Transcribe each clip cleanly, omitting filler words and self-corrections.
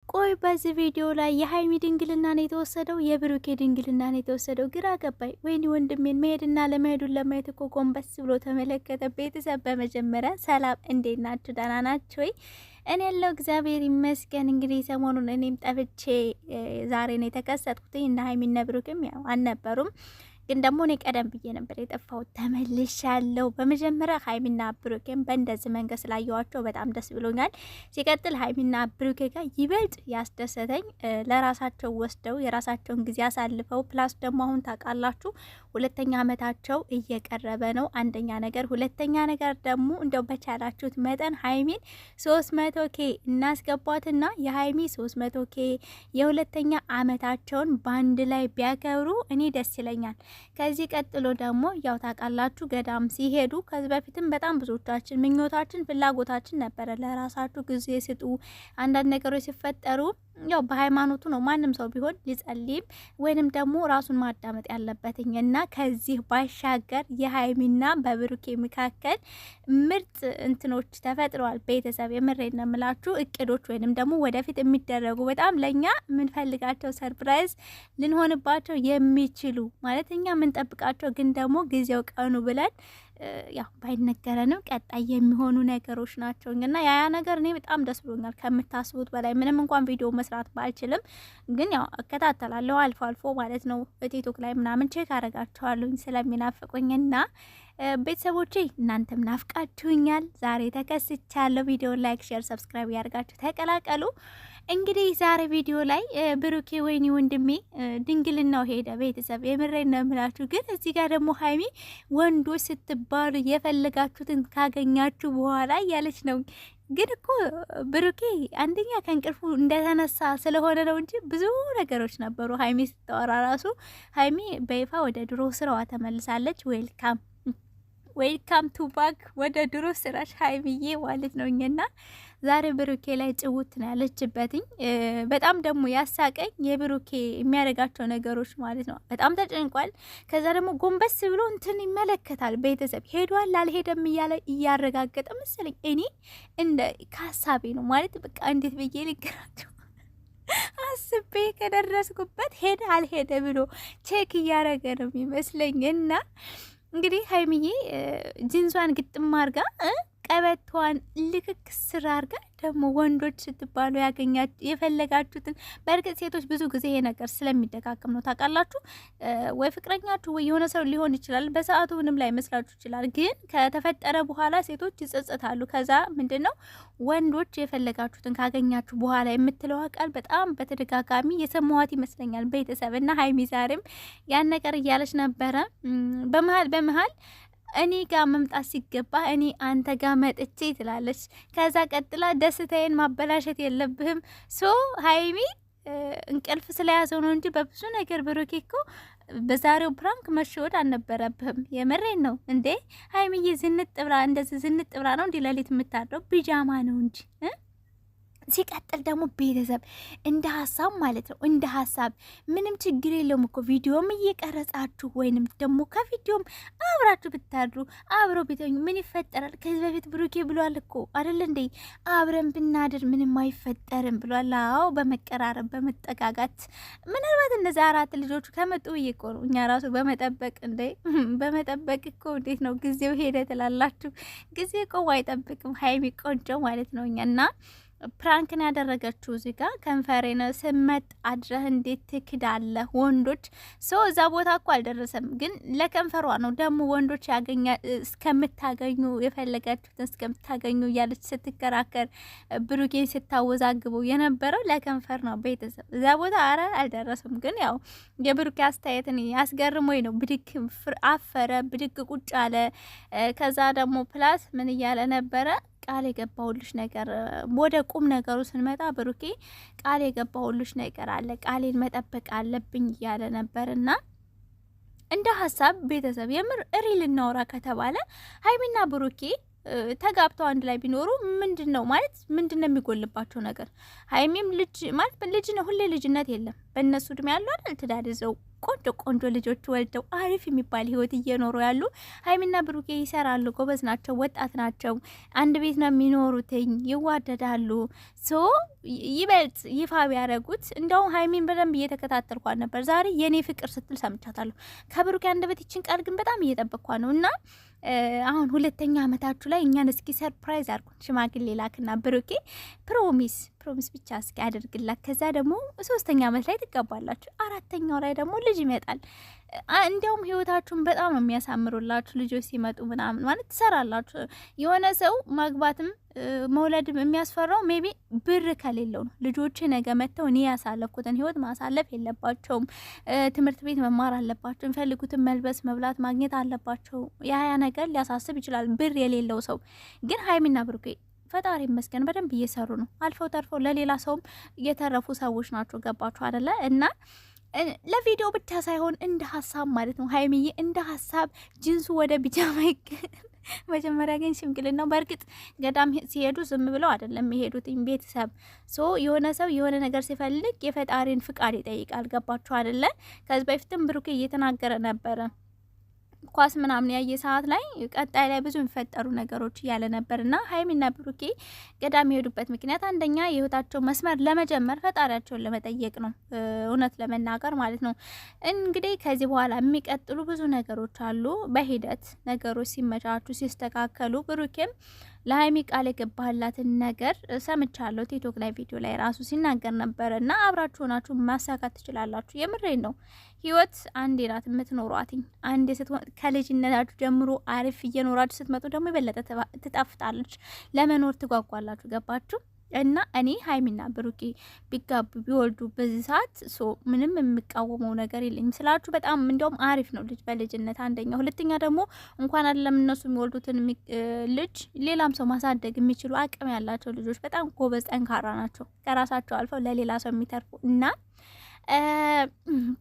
ቆይ በዚህ ቪዲዮ ላይ የሀይሚ ድንግልና ነው የተወሰደው የብሩኬ ድንግልና ነው የተወሰደው? ግራ ገባኝ። ወይኔ ወንድሜን መሄድና ለመሄዱን ለማየት እኮ ጎንበስ ብሎ ተመለከተ። ቤተሰብ በመጀመሪያ ሰላም፣ እንዴት ናችሁ? ደህና ናችሁ ወይ? እኔ ያለው እግዚአብሔር ይመስገን። እንግዲህ ሰሞኑን እኔም ጠፍቼ ዛሬ ነው የተከሰትኩት እና ሀይሚና ብሩክም ያው አልነበሩም። ግን ደግሞ እኔ ቀደም ብዬ ነበር የጠፋው፣ ተመልሻለሁ። በመጀመሪያ ሀይሚና ብሩኬን በእንደዚህ መንገድ ስላየዋቸው በጣም ደስ ብሎኛል። ሲቀጥል ሀይሚና ብሩኬ ጋር ይበልጥ ያስደሰተኝ ለራሳቸው ወስደው የራሳቸውን ጊዜ አሳልፈው፣ ፕላስ ደግሞ አሁን ታውቃላችሁ ሁለተኛ አመታቸው እየቀረበ ነው። አንደኛ ነገር፣ ሁለተኛ ነገር ደግሞ እንደው በቻላችሁት መጠን ሀይሚን 300K እናስገቧትና የሀይሚ 300K የሁለተኛ አመታቸውን ባንድ ላይ ቢያከብሩ እኔ ደስ ይለኛል። ከዚህ ቀጥሎ ደግሞ ያው ታውቃላችሁ ገዳም ሲሄዱ ከዚህ በፊትም በጣም ብዙዎቻችን ምኞታችን ፍላጎታችን ነበረ፣ ለራሳችሁ ጊዜ ስጡ። አንዳንድ ነገሮች ሲፈጠሩ ያው በሃይማኖቱ ነው ማንም ሰው ቢሆን ሊጸልይም ወይንም ደግሞ ራሱን ማዳመጥ ያለበትኝ እና ከዚህ ባሻገር የሀይሚና በብሩኬ መካከል ምርጥ እንትኖች ተፈጥረዋል። ቤተሰብ የምሬድ ነው የምላችሁ፣ እቅዶች ወይንም ደግሞ ወደፊት የሚደረጉ በጣም ለኛ የምንፈልጋቸው ሰርፕራይዝ ልንሆንባቸው የሚችሉ ማለት እኛ የምንጠብቃቸው ግን ደግሞ ጊዜው ቀኑ ብለን ያው ባይነገረንም ቀጣይ የሚሆኑ ነገሮች ናቸው እና ያ ነገር እኔ በጣም ደስ ብሎኛል ከምታስቡት በላይ። ምንም እንኳን ቪዲዮ መስራት ባልችልም ግን ያው እከታተላለሁ አልፎ አልፎ ማለት ነው። በቲክቶክ ላይ ምናምን ቼክ አረጋቸዋለሁ ስለሚናፍቁኝና ቤተሰቦቼ እናንተም ናፍቃችሁኛል። ዛሬ ተከስቻለሁ። ቪዲዮ ላይክ፣ ሼር፣ ሰብስክራይብ ያርጋችሁ ተቀላቀሉ። እንግዲህ ዛሬ ቪዲዮ ላይ ብሩኬ ወይኒ ወንድሜ ድንግልናው ሄደ። ቤተሰብ የምሬን ነው የምላችሁ። ግን እዚህ ጋር ደግሞ ሀይሚ ወንዶች ስትባሉ የፈለጋችሁትን ካገኛችሁ በኋላ እያለች ነው። ግን እኮ ብሩኬ አንደኛ ከእንቅልፉ እንደተነሳ ስለሆነ ነው እንጂ ብዙ ነገሮች ነበሩ። ሀይሚ ስታወራ ራሱ ሀይሚ በይፋ ወደ ድሮ ስራዋ ተመልሳለች። ዌልካም ቱ ባክ ወደ ድሮ ስራሽ ሀይሚዬ ማለት ነው። እኛና ዛሬ ብሩኬ ላይ ጭውት ነው ያለችበትኝ። በጣም ደግሞ ያሳቀኝ የብሩኬ የሚያደርጋቸው ነገሮች ማለት ነው። በጣም ተጨንቋል። ከዛ ደግሞ ጎንበስ ብሎ እንትን ይመለከታል። ቤተሰብ ሄዷል አልሄደም እያለ እያረጋገጠ መሰለኝ። እኔ እንደ ከሀሳቤ ነው ማለት በቃ እንዴት ብዬ ልገራቸው አስቤ ከደረስኩበት ሄደ አልሄደ ብሎ ቼክ እያረገ ነው የሚመስለኝ እና እንግዲህ ሀይሚዬ ጂንሷን ግጥም አርጋ ቀበቷን ልክክ ስራ አርጋ ደግሞ ወንዶች ስትባሉ የፈለጋችሁትን። በእርግጥ ሴቶች ብዙ ጊዜ ይሄ ነገር ስለሚደጋግም ነው ታውቃላችሁ። ወይ ፍቅረኛችሁ ወይ የሆነ ሰው ሊሆን ይችላል። በሰዓቱ ምንም ላይ መስላችሁ ይችላል። ግን ከተፈጠረ በኋላ ሴቶች ይጸጸታሉ። ከዛ ምንድነው ወንዶች የፈለጋችሁትን ካገኛችሁ በኋላ የምትለው ቃል በጣም በተደጋጋሚ የሰማዋት ይመስለኛል ቤተሰብ እና ሀይሚ ዛሬም ያን ነገር እያለች ነበረ። በመሀል እኔ ጋር መምጣት ሲገባ እኔ አንተ ጋር መጥቼ ትላለች። ከዛ ቀጥላ ደስታዬን ማበላሸት የለብህም። ሶ ሀይሚ እንቅልፍ ስለያዘው ነው እንጂ በብዙ ነገር ብሩኬ እኮ በዛሬው ፕራንክ መሸወድ አልነበረብህም። የምሬን ነው እንዴ ሀይሚዬ ዝንጥ ብላ እንደዚህ ዝንጥ ብላ ነው እንዲ ለሊት የምታድረው ቢጃማ ነው እንጂ ሲቀጥል ደግሞ ቤተሰብ እንደ ሀሳብ ማለት ነው እንደ ሀሳብ ምንም ችግር የለውም እኮ ቪዲዮም እየቀረጻችሁ ወይንም ደግሞ ከቪዲዮም አብራችሁ ብታድሩ አብረው ቢተኙ ምን ይፈጠራል? ከዚህ በፊት ብሩኬ ብሏል እኮ አይደል እንዴ አብረን ብናድር ምንም አይፈጠርም ብሏል። አዎ በመቀራረብ በመጠጋጋት ምናልባት እነዚህ አራት ልጆቹ ከመጡ ብዬ እኮ ነው እኛ ራሱ በመጠበቅ እንዴ በመጠበቅ እኮ እንዴት ነው ጊዜው ሄደ ትላላችሁ። ጊዜ እኮ አይጠብቅም። ሀይሚ ቆንጆ ማለት ነው እኛና ፕራንክን ያደረገችው እዚህ ጋር ከንፈሬን ስመጥ አድረህ እንዴት ትክዳለህ? ወንዶች ሰው እዛ ቦታ እኮ አልደረሰም፣ ግን ለከንፈሯ ነው ደግሞ ወንዶች እስከምታገኙ የፈለጋችሁትን እስከምታገኙ እያለች ስትከራከር ብሩኬን ስታወዛግበው የነበረው ለከንፈር ነው። ቤተሰብ እዛ ቦታ አረ አልደረሰም፣ ግን ያው የብሩኬ አስተያየትን ያስገርሞኝ ነው። ብድግ አፈረ፣ ብድግ ቁጭ አለ። ከዛ ደግሞ ፕላስ ምን እያለ ነበረ? ቃል የገባሁልሽ ነገር ወደ ቁም ነገሩ ስንመጣ ብሩኬ ቃል የገባሁልሽ ነገር አለ፣ ቃሌን መጠበቅ አለብኝ እያለ ነበርና እንደ ሀሳብ ቤተሰብ የምር ሪል እናውራ ከተባለ ሀይሚና ብሩኬ ተጋብተው አንድ ላይ ቢኖሩ ምንድነው ማለት ምንድነው የሚጎልባቸው ነገር? ሀይሚም ልጅ ማለት ልጅ ነው፣ ሁሌ ልጅነት የለም። በእነሱ እድሜ ያለው አይደል ትዳር ይዘው ቆንጆ ቆንጆ ልጆች ወልደው አሪፍ የሚባል ህይወት እየኖሩ ያሉ ሀይሚና ብሩኬ ይሰራሉ፣ ጎበዝ ናቸው፣ ወጣት ናቸው፣ አንድ ቤት ነው የሚኖሩትኝ፣ ይዋደዳሉ። ሶ ይበልጥ ይፋ ቢያደርጉት እንደውም ሀይሚን በደንብ እየተከታተልኳት ነበር። ዛሬ የኔ ፍቅር ስትል ሰምቻታለሁ። ከብሩኬ አንደበት ይችን ቃል ግን በጣም እየጠበቅኳት ነው እና አሁን ሁለተኛ አመታችሁ ላይ እኛን እስኪ ሰርፕራይዝ አድርጉን። ሽማግሌ ላክና ብሩኬ ፕሮሚስ ብቻ እስኪ አድርግላት። ከዛ ደግሞ ሶስተኛ አመት ላይ ትጋባላችሁ፣ አራተኛው ላይ ደግሞ ልጅ ይመጣል። እንዲያውም ህይወታችሁን በጣም ነው የሚያሳምሩላችሁ ልጆች ሲመጡ ምናምን ማለት ትሰራላችሁ። የሆነ ሰው ማግባትም መውለድም የሚያስፈራው ሜቢ ብር ከሌለው ነው። ልጆች ነገ መጥተው እኔ ያሳለፍኩትን ህይወት ማሳለፍ የለባቸውም። ትምህርት ቤት መማር አለባቸው። የሚፈልጉትን መልበስ፣ መብላት ማግኘት አለባቸው። ያ ነገር ሊያሳስብ ይችላል ብር የሌለው ሰው። ግን ሀይሚና ብሩኬ ፈጣሪ ይመስገን በደንብ እየሰሩ ነው። አልፈው ተርፈው ለሌላ ሰውም እየተረፉ ሰዎች ናቸው። ገባችሁ አይደለ? እና ለቪዲዮ ብቻ ሳይሆን እንደ ሀሳብ ማለት ነው። ሀይሚዬ እንደ ሀሳብ ጅንሱ ወደ ቢጃማ መጀመሪያ ግን ሽምግልናው በእርግጥ ገዳም ሲሄዱ ዝም ብለው አይደለም የሚሄዱት። ቤተሰብ የሆነ ሰው የሆነ ነገር ሲፈልግ የፈጣሪን ፍቃድ ይጠይቃል። ገባችሁ አይደለ? ከዚህ በፊትም ብሩኬ እየተናገረ ነበረ ኳስ ምናምን ያየ ሰዓት ላይ ቀጣይ ላይ ብዙ የሚፈጠሩ ነገሮች እያለ ነበርና ሀይሚና ብሩኬ ገዳም የሄዱበት ምክንያት አንደኛ የህይወታቸው መስመር ለመጀመር ፈጣሪያቸውን ለመጠየቅ ነው። እውነት ለመናገር ማለት ነው። እንግዲህ ከዚህ በኋላ የሚቀጥሉ ብዙ ነገሮች አሉ። በሂደት ነገሮች ሲመቻቹ ሲስተካከሉ ብሩኬም ለሀይሚ ቃል የገባህላትን ነገር ሰምቻለሁ። ቲክቶክ ላይ ቪዲዮ ላይ ራሱ ሲናገር ነበረ እና አብራችሁ ሆናችሁ ማሳካት ትችላላችሁ። የምሬን ነው። ህይወት አንዴ ናት የምትኖሯትኝ። አንዴ ከልጅነታችሁ ጀምሮ አሪፍ እየኖራችሁ ስትመጡ ደግሞ የበለጠ ትጣፍጣለች። ለመኖር ትጓጓላችሁ። ገባችሁ? እና እኔ ሀይሚና ብሩኬ ቢጋቡ ቢወልዱ በዚህ ሰዓት ምንም የሚቃወመው ነገር የለኝም ስላችሁ፣ በጣም እንዲያውም አሪፍ ነው ልጅ በልጅነት አንደኛ። ሁለተኛ ደግሞ እንኳን አይደለም እነሱ የሚወልዱትን ልጅ ሌላም ሰው ማሳደግ የሚችሉ አቅም ያላቸው ልጆች በጣም ጎበዝ ጠንካራ ናቸው። ከራሳቸው አልፈው ለሌላ ሰው የሚተርፉ እና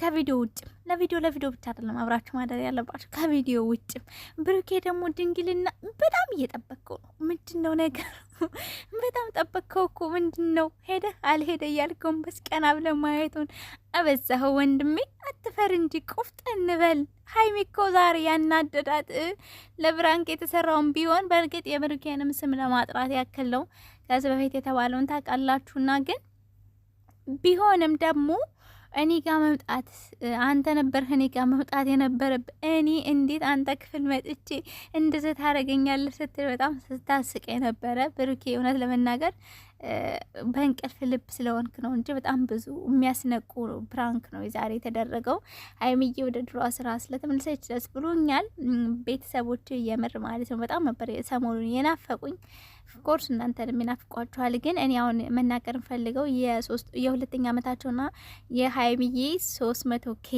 ከቪዲዮ ውጭም ለቪዲዮ ብቻ አይደለም አብራችሁ ማደር ያለባችሁ፣ ከቪዲዮ ውጭም ብሩኬ ደግሞ ድንግልና በጣም እየጠበቅከው ነው። ምንድነው ነገር? በጣም ጠበቅከው እኮ ምንድነው? ሄደ አልሄደ እያልከውን በስ ቀና ብለ ማየቱን አበዛኸው ወንድሜ። አትፈር እንጂ ቆፍጠን በል። ሀይሚ እኮ ዛሬ ያናደዳት ለብራንክ የተሰራውን ቢሆን በእርግጥ የብሩኬንም ስም ለማጥራት ያክል ነው። ከዚህ በፊት የተባለውን ታውቃላችሁና ግን ቢሆንም ደግሞ እኔ ጋር መምጣት አንተ ነበርህ እኔ ጋር መምጣት የነበረብህ። እኔ እንዴት አንተ ክፍል መጥቼ እንደዚህ ታደርገኛለህ ስትል በጣም ስታስቀ የነበረ ብሩኬ። እውነት ለመናገር በእንቅልፍ ልብ ስለሆንክ ነው እንጂ በጣም ብዙ የሚያስነቁ ፕራንክ ነው ዛሬ የተደረገው። ሀይሚዬ ወደ ድሮ ስራ ስለተመለሰች ደስ ብሎኛል። ቤተሰቦች እየምር ማለት ነው በጣም ነበር ሰሞኑን የናፈቁኝ። ኦፍኮርስ እናንተንም ይናፍቋችኋል። ግን እኔ አሁን መናገር እንፈልገው የሁለተኛ ዓመታቸውና የሀይሚዬ 300K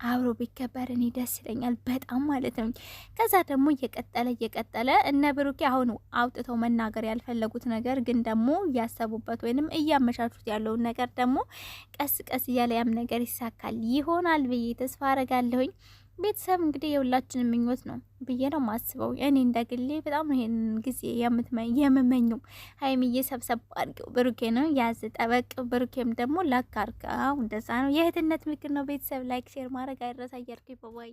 አብሮ ቢከበር እኔ ደስ ይለኛል በጣም ማለት ነው። ከዛ ደግሞ እየቀጠለ እነ ብሩኬ አሁን አውጥተው መናገር ያልፈለጉት ነገር ግን ደግሞ እያሰቡበት ወይንም እያመቻቹት ያለውን ነገር ደግሞ ቀስ ቀስ እያለ ያም ነገር ይሳካል ይሆናል ብዬ ተስፋ አረጋለሁኝ። ቤተሰብ እንግዲህ የሁላችንም ምኞት ነው ብዬ ነው ማስበው። እኔ እንደግሌ በጣም ይሄን ጊዜ የምመኘው ሀይሚዬ ሰብሰብ አድርገው ብሩኬ ነው ያዝ ጠበቅ፣ ብሩኬም ደግሞ ላክ አድርገው። እንደዛ ነው የእህትነት ምክር ነው። ቤተሰብ ላይክ ሼር ማድረግ አይረሳ። እያልኩ በባይ